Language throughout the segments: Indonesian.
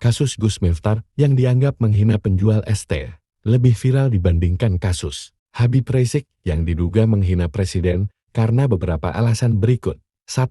Kasus Gus Miftah yang dianggap menghina penjual ST lebih viral dibandingkan kasus Habib Rizik yang diduga menghina presiden karena beberapa alasan berikut. 1.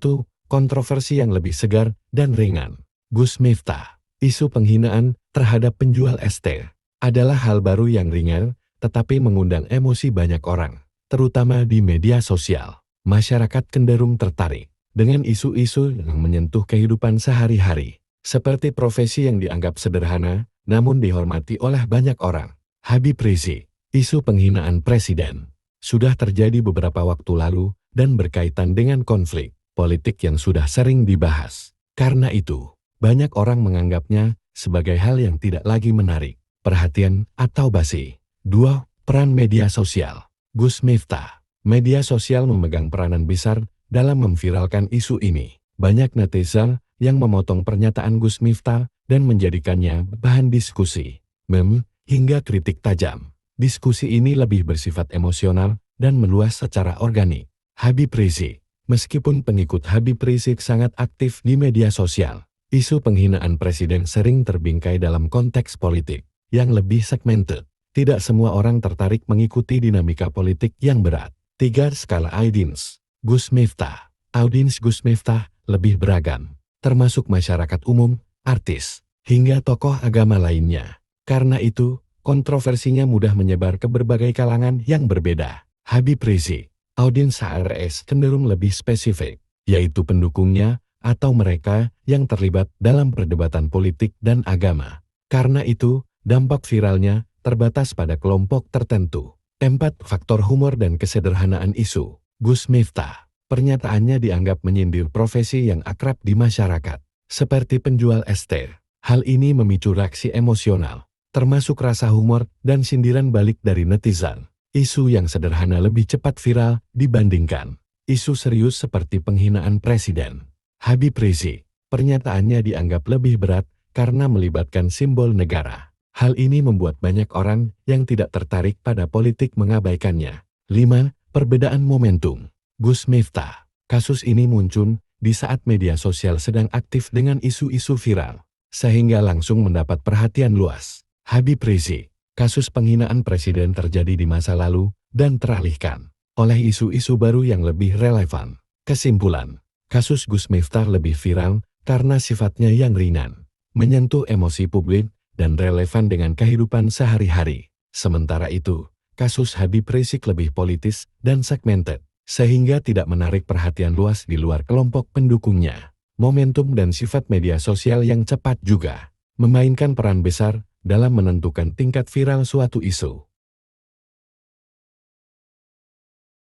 Kontroversi yang lebih segar dan ringan. Gus Miftah. Isu penghinaan terhadap penjual ST adalah hal baru yang ringan, tetapi mengundang emosi banyak orang, terutama di media sosial. Masyarakat cenderung tertarik dengan isu-isu yang menyentuh kehidupan sehari-hari, seperti profesi yang dianggap sederhana, namun dihormati oleh banyak orang. Habib Rizik. Isu penghinaan presiden sudah terjadi beberapa waktu lalu dan berkaitan dengan konflik politik yang sudah sering dibahas. Karena itu, banyak orang menganggapnya sebagai hal yang tidak lagi menarik perhatian atau basi. 2. Peran media sosial. Gus Miftah. Media sosial memegang peranan besar dalam memviralkan isu ini. Banyak netizen yang memotong pernyataan Gus Miftah dan menjadikannya bahan diskusi, meme, hingga kritik tajam. Diskusi ini lebih bersifat emosional dan meluas secara organik. Habib Rizik. Meskipun pengikut Habib Rizik sangat aktif di media sosial, isu penghinaan presiden sering terbingkai dalam konteks politik yang lebih segmented. Tidak semua orang tertarik mengikuti dinamika politik yang berat. 3. Skala audiens. Gus Miftah. Audiens Gus Miftah lebih beragam, termasuk masyarakat umum, artis, hingga tokoh agama lainnya. Karena itu, kontroversinya mudah menyebar ke berbagai kalangan yang berbeda. Habib Rizik. Audiens HRS cenderung lebih spesifik, yaitu pendukungnya atau mereka yang terlibat dalam perdebatan politik dan agama. Karena itu, dampak viralnya terbatas pada kelompok tertentu. 4. Faktor humor dan kesederhanaan isu. Gus Miftah. Pernyataannya dianggap menyindir profesi yang akrab di masyarakat, seperti penjual ST. Hal ini memicu reaksi emosional, termasuk rasa humor dan sindiran balik dari netizen. Isu yang sederhana lebih cepat viral dibandingkan isu serius seperti penghinaan presiden. Habib Rizik. Pernyataannya dianggap lebih berat karena melibatkan simbol negara. Hal ini membuat banyak orang yang tidak tertarik pada politik mengabaikannya. 5. Perbedaan momentum. Gus Miftah. Kasus ini muncul di saat media sosial sedang aktif dengan isu-isu viral, sehingga langsung mendapat perhatian luas. Habib Rizik. Kasus penghinaan presiden terjadi di masa lalu dan teralihkan oleh isu-isu baru yang lebih relevan. Kesimpulan, kasus Gus Miftah lebih viral karena sifatnya yang ringan, menyentuh emosi publik, dan relevan dengan kehidupan sehari-hari. Sementara itu, kasus Habib Rizik lebih politis dan segmented, sehingga tidak menarik perhatian luas di luar kelompok pendukungnya. Momentum dan sifat media sosial yang cepat juga memainkan peran besar dalam menentukan tingkat viral suatu isu.